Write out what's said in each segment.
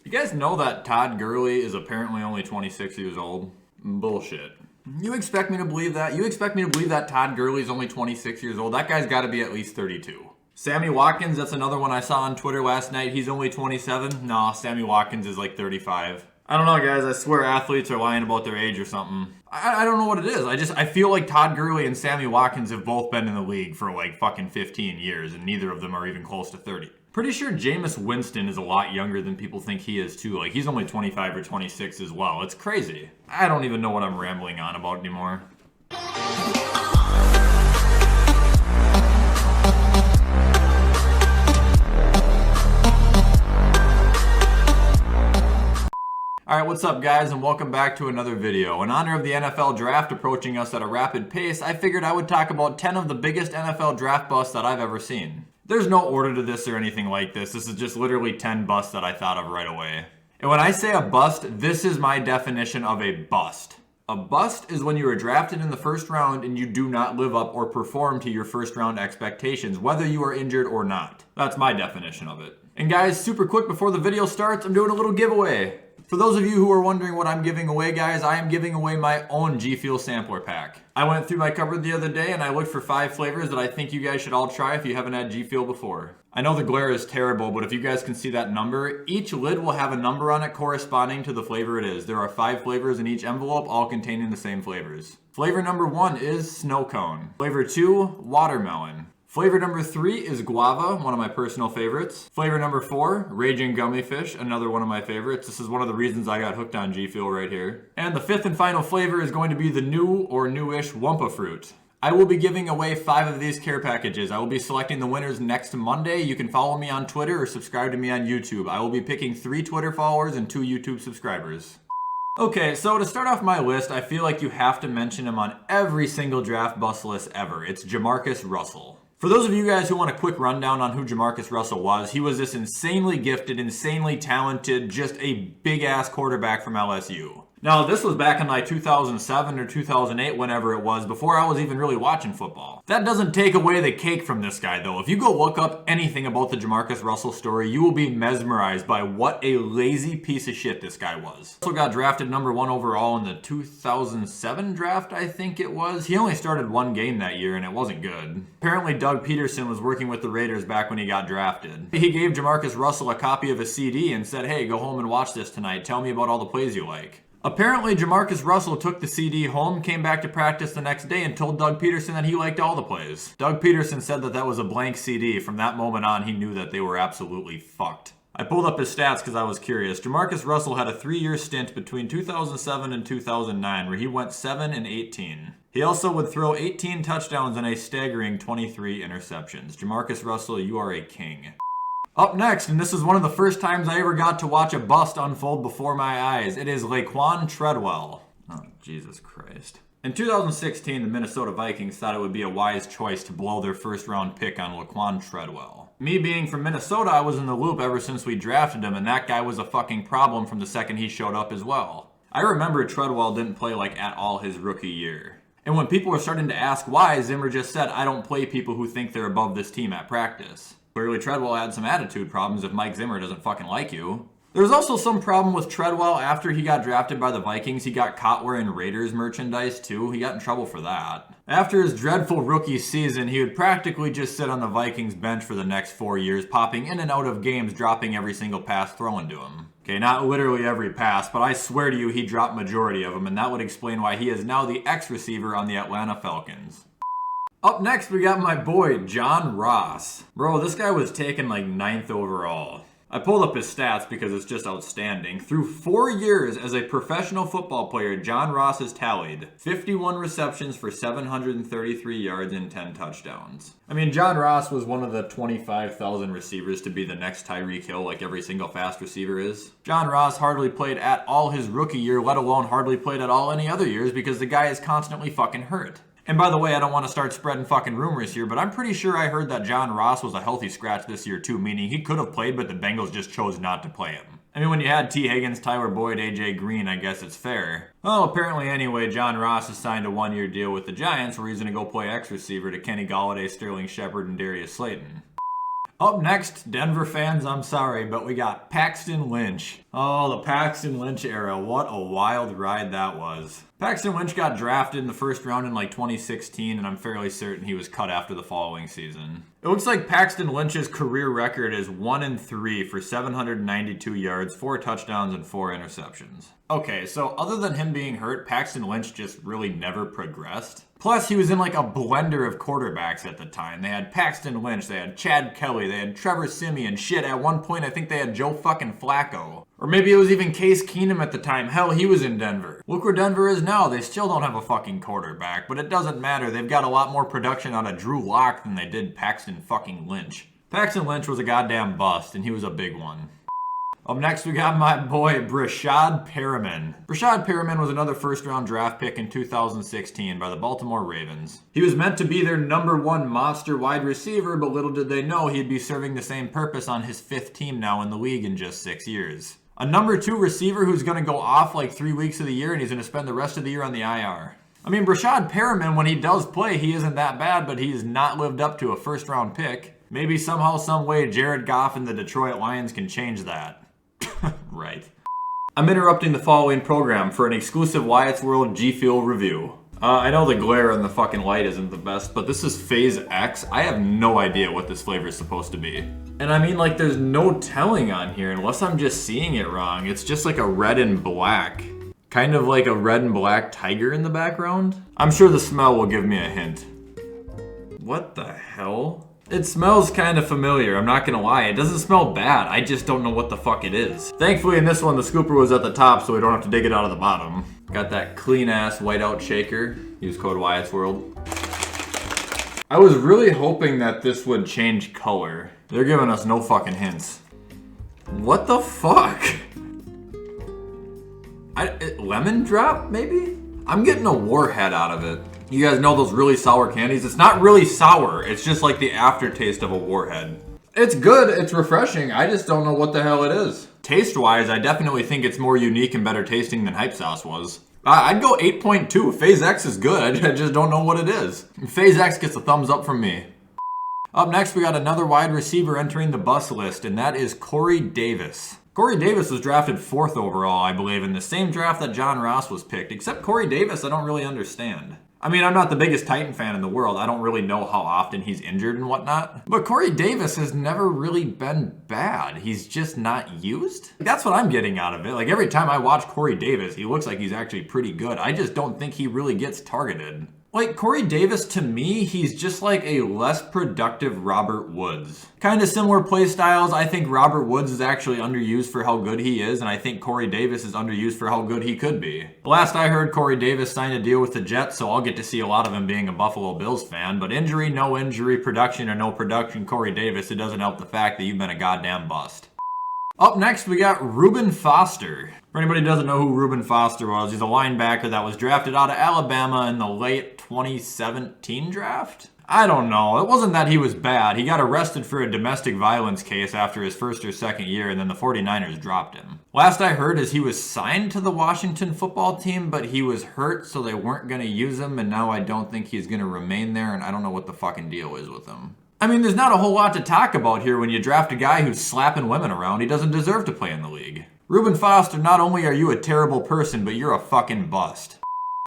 You guys know that Todd Gurley is apparently only 26 years old? Bullshit. You expect me to believe that? You expect me to believe that Todd Gurley is only 26 years old? That guy's got to be at least 32. Sammy Watkins, that's another one I saw on Twitter last night. He's only 27. Nah, Sammy Watkins is like 35. I don't know, guys. I swear athletes are lying about their age or something. I don't know what it is. I feel like Todd Gurley and Sammy Watkins have both been in the league for like fucking 15 years, and neither of them are even close to 30. Pretty sure Jameis Winston is a lot younger than people think he is too. Like, he's only 25 or 26 as well. It's crazy. I don't even know what I'm rambling on about anymore. Alright, what's up guys, and welcome back to another video. In honor of the NFL draft approaching us at a rapid pace, I figured I would talk about 10 of the biggest NFL draft busts that I've ever seen. There's no order to this or anything like this. This is just literally 10 busts that I thought of right away. And when I say a bust, this is my definition of a bust. A bust is when you are drafted in the first round and you do not live up or perform to your first round expectations, whether you are injured or not. That's my definition of it. And guys, super quick before the video starts, I'm doing a little giveaway. For those of you who are wondering what I'm giving away, guys, I am giving away my own G Fuel sampler pack. I went through my cupboard the other day and I looked for 5 flavors that I think you guys should all try if you haven't had G Fuel before. I know the glare is terrible, but if you guys can see that number, each lid will have a number on it corresponding to the flavor it is. There are 5 flavors in each envelope, all containing the same flavors. Flavor number 1 is snow cone. Flavor 2, watermelon. Flavor number 3 is guava, one of my personal favorites. Flavor number 4, raging gummy fish, another one of my favorites. This is one of the reasons I got hooked on G Fuel right here. And the 5th and final flavor is going to be the new or newish Wumpa fruit. I will be giving away 5 of these care packages. I will be selecting the winners next Monday. You can follow me on Twitter or subscribe to me on YouTube. I will be picking 3 Twitter followers and 2 YouTube subscribers. Okay, so to start off my list, I feel like you have to mention him on every single draft bust list ever. It's Jamarcus Russell. For those of you guys who want a quick rundown on who Jamarcus Russell was, he was this insanely gifted, insanely talented, just a big-ass quarterback from LSU. Now, this was back in like 2007 or 2008, whenever it was, before I was even really watching football. That doesn't take away the cake from this guy, though. If you go look up anything about the Jamarcus Russell story, you will be mesmerized by what a lazy piece of shit this guy was. Also got drafted number 1 overall in the 2007 draft, I think it was. He only started 1 game that year, and it wasn't good. Apparently, Doug Peterson was working with the Raiders back when he got drafted. He gave Jamarcus Russell a copy of a CD and said, "Hey, go home and watch this tonight. Tell me about all the plays you like." Apparently, Jamarcus Russell took the CD home, came back to practice the next day, and told Doug Peterson that he liked all the plays. Doug Peterson said that that was a blank CD. From that moment on, he knew that they were absolutely fucked. I pulled up his stats because I was curious. Jamarcus Russell had a 3-year stint between 2007 and 2009 where he went 7-18. He also would throw 18 touchdowns and a staggering 23 interceptions. Jamarcus Russell, you are a king. Up next, and this is one of the first times I ever got to watch a bust unfold before my eyes, it is Laquon Treadwell. Oh, Jesus Christ. In 2016, the Minnesota Vikings thought it would be a wise choice to blow their first-round pick on Laquon Treadwell. Me being from Minnesota, I was in the loop ever since we drafted him, and that guy was a fucking problem from the second he showed up as well. I remember Treadwell didn't play like at all his rookie year. And when people were starting to ask why, Zimmer just said, "I don't play people who think they're above this team at practice." Clearly, Treadwell had some attitude problems if Mike Zimmer doesn't fucking like you. There was also some problem with Treadwell after he got drafted by the Vikings. He got caught wearing Raiders merchandise too. He got in trouble for that. After his dreadful rookie season, he would practically just sit on the Vikings bench for the next 4 years, popping in and out of games, dropping every single pass thrown to him. Okay, not literally every pass, but I swear to you he dropped majority of them, and that would explain why he is now the ex-receiver on the Atlanta Falcons. Up next, we got my boy, John Ross. Bro, this guy was taken like 9th overall. I pulled up his stats because it's just outstanding. Through 4 years as a professional football player, John Ross has tallied 51 receptions for 733 yards and 10 touchdowns. I mean, John Ross was one of the 25,000 receivers to be the next Tyreek Hill like every single fast receiver is. John Ross hardly played at all his rookie year, let alone hardly played at all any other years because the guy is constantly fucking hurt. And by the way, I don't want to start spreading fucking rumors here, but I'm pretty sure I heard that John Ross was a healthy scratch this year too, meaning he could have played, but the Bengals just chose not to play him. I mean, when you had T. Higgins, Tyler Boyd, AJ Green, I guess it's fair. Well, apparently anyway, John Ross has signed a 1-year deal with the Giants where he's going to go play X receiver to Kenny Golladay, Sterling Shepard, and Darius Slayton. Up next, Denver fans, I'm sorry, but we got Paxton Lynch. Oh, the Paxton Lynch era. What a wild ride that was. Paxton Lynch got drafted in the first round in like 2016, and I'm fairly certain he was cut after the following season. It looks like Paxton Lynch's career record is 1-3 for 792 yards, 4 touchdowns, and 4 interceptions. Okay, so other than him being hurt, Paxton Lynch just really never progressed. Plus, he was in like a blender of quarterbacks at the time. They had Paxton Lynch, they had Chad Kelly, they had Trevor Siemian. Shit, at one point I think they had Joe fucking Flacco. Or maybe it was even Case Keenum at the time. Hell, he was in Denver. Look where Denver is now. They still don't have a fucking quarterback, but it doesn't matter. They've got a lot more production out of Drew Lock than they did Paxton fucking Lynch. Paxton Lynch was a goddamn bust, and he was a big one. Up next, we got my boy, Rashaad Penny. Rashaad Penny was another first-round draft pick in 2016 by the Baltimore Ravens. He was meant to be their #1 monster wide receiver, but little did they know he'd be serving the same purpose on his 5th team now in the league in just 6 years. A #2 receiver who's going to go off like 3 weeks of the year, and he's going to spend the rest of the year on the IR. I mean, Rashaad Penny, when he does play, he isn't that bad, but he's not lived up to a first-round pick. Maybe somehow, some way, Jared Goff and the Detroit Lions can change that. Right. I'm interrupting the following program for an exclusive WyattzWorld G Fuel review. I know the glare on the fucking light isn't the best, but this is Phase X. I have no idea what this flavor is supposed to be. And I mean, like, there's no telling on here unless I'm just seeing it wrong. It's just like a red and black. Kind of like a red and black tiger in the background. I'm sure the smell will give me a hint. What the hell? It smells kind of familiar, I'm not gonna lie. It doesn't smell bad, I just don't know what the fuck it is. Thankfully in this one, the scooper was at the top, so we don't have to dig it out of the bottom. Got that clean-ass whiteout shaker. Use code WyattzWorld. I was really hoping that this would change color. They're giving us no fucking hints. What the fuck? Lemon drop, maybe? I'm getting a warhead out of it. You guys know those really sour candies? It's not really sour. It's just like the aftertaste of a warhead. It's good. It's refreshing. I just don't know what the hell it is. Taste-wise, I definitely think it's more unique and better tasting than Hype Sauce was. I'd go 8.2. Phase X is good. I just don't know what it is. Phase X gets a thumbs up from me. Up next, we got another wide receiver entering the bust list, and that is Corey Davis. Corey Davis was drafted 4th overall, I believe, in the same draft that John Ross was picked, except Corey Davis I don't really understand. I mean, I'm not the biggest Titan fan in the world. I don't really know how often he's injured and whatnot. But Corey Davis has never really been bad. He's just not used. That's what I'm getting out of it. Like, every time I watch Corey Davis, he looks like he's actually pretty good. I just don't think he really gets targeted. Like, Corey Davis, to me, he's just like a less productive Robert Woods. Kind of similar play styles. I think Robert Woods is actually underused for how good he is, and I think Corey Davis is underused for how good he could be. Last I heard, Corey Davis signed a deal with the Jets, so I'll get to see a lot of him being a Buffalo Bills fan, but injury, no injury, production or no production, Corey Davis, it doesn't help the fact that you've been a goddamn bust. Up next, we got Reuben Foster. For anybody who doesn't know who Reuben Foster was, he's a linebacker that was drafted out of Alabama in the late 2017 draft? I don't know. It wasn't that he was bad. He got arrested for a domestic violence case after his 1st or 2nd year, and then the 49ers dropped him. Last I heard is he was signed to the Washington football team, but he was hurt, so they weren't going to use him, and now I don't think he's going to remain there, and I don't know what the fucking deal is with him. I mean, there's not a whole lot to talk about here when you draft a guy who's slapping women around. He doesn't deserve to play in the league. Reuben Foster, not only are you a terrible person, but you're a fucking bust.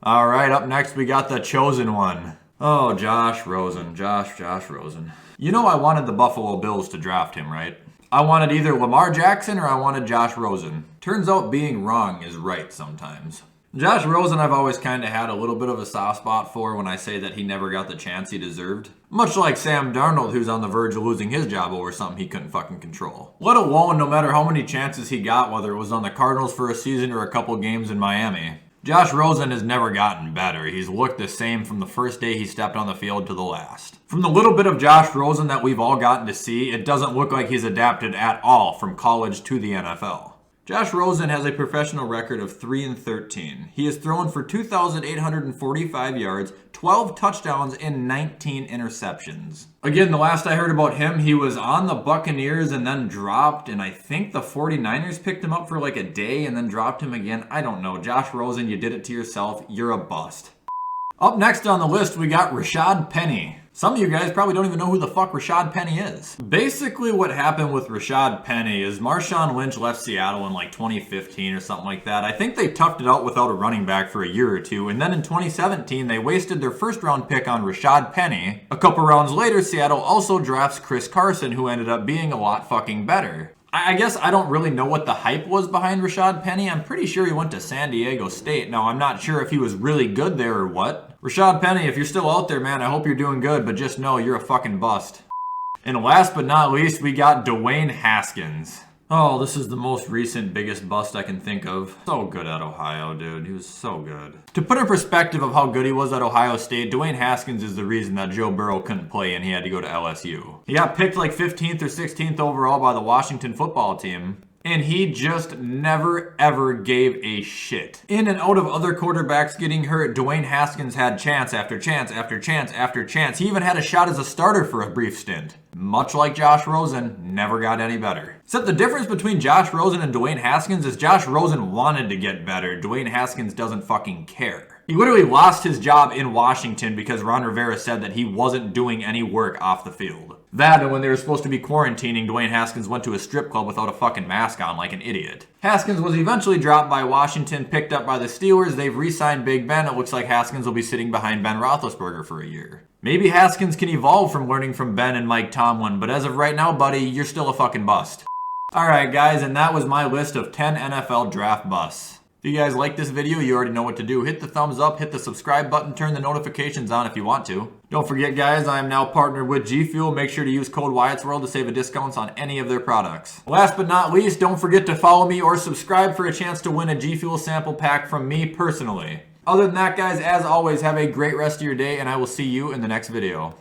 Alright, up next we got the chosen one. Oh, Josh Rosen. Josh Rosen. You know I wanted the Buffalo Bills to draft him, right? I wanted either Lamar Jackson or I wanted Josh Rosen. Turns out being wrong is right sometimes. Josh Rosen I've always kind of had a little bit of a soft spot for when I say that he never got the chance he deserved. Much like Sam Darnold, who's on the verge of losing his job over something he couldn't fucking control. Let alone no matter how many chances he got, whether it was on the Cardinals for a season or a couple games in Miami. Josh Rosen has never gotten better. He's looked the same from the first day he stepped on the field to the last. From the little bit of Josh Rosen that we've all gotten to see, it doesn't look like he's adapted at all from college to the NFL. Josh Rosen has a professional record of 3-13. He has thrown for 2,845 yards, 12 touchdowns, and 19 interceptions. Again, the last I heard about him, he was on the Buccaneers and then dropped, and I think the 49ers picked him up for like a day and then dropped him again. I don't know. Josh Rosen, you did it to yourself. You're a bust. Up next on the list, we got Rashaad Penny. Some of you guys probably don't even know who the fuck Rashaad Penny is. Basically what happened with Rashaad Penny is Paxton Lynch left Seattle in like 2015 or something like that. I think they toughed it out without a running back for a year or two, and then in 2017 they wasted their first round pick on Rashaad Penny. A couple rounds later, Seattle also drafts Chris Carson, who ended up being a lot fucking better. I guess I don't really know what the hype was behind Rashaad Penny. I'm pretty sure he went to San Diego State. Now, I'm not sure if he was really good there or what. Rashaad Penny, if you're still out there, man, I hope you're doing good, but just know you're a fucking bust. And last but not least, we got Dwayne Haskins. Oh, this is the most recent biggest bust I can think of. So good at Ohio, dude. He was so good. To put in perspective of how good he was at Ohio State, Dwayne Haskins is the reason that Joe Burrow couldn't play and he had to go to LSU. He got picked like 15th or 16th overall by the Washington football team, and he just never ever gave a shit. In and out of other quarterbacks getting hurt, Dwayne Haskins had chance after chance after chance after chance. He even had a shot as a starter for a brief stint. Much like Josh Rosen, never got any better. Except the difference between Josh Rosen and Dwayne Haskins is Josh Rosen wanted to get better. Dwayne Haskins doesn't fucking care. He literally lost his job in Washington because Ron Rivera said that he wasn't doing any work off the field. That, and when they were supposed to be quarantining, Dwayne Haskins went to a strip club without a fucking mask on like an idiot. Haskins was eventually dropped by Washington, picked up by the Steelers. They've re-signed Big Ben. It looks like Haskins will be sitting behind Ben Roethlisberger for a year. Maybe Haskins can evolve from learning from Ben and Mike Tomlin, but as of right now, buddy, you're still a fucking bust. Alright guys, and that was my list of 10 NFL draft busts. If you guys like this video, you already know what to do. Hit the thumbs up, hit the subscribe button, turn the notifications on if you want to. Don't forget guys, I am now partnered with G Fuel. Make sure to use code WyattzWorld to save a discounts on any of their products. Last but not least, don't forget to follow me or subscribe for a chance to win a G Fuel sample pack from me personally. Other than that guys, as always, have a great rest of your day and I will see you in the next video.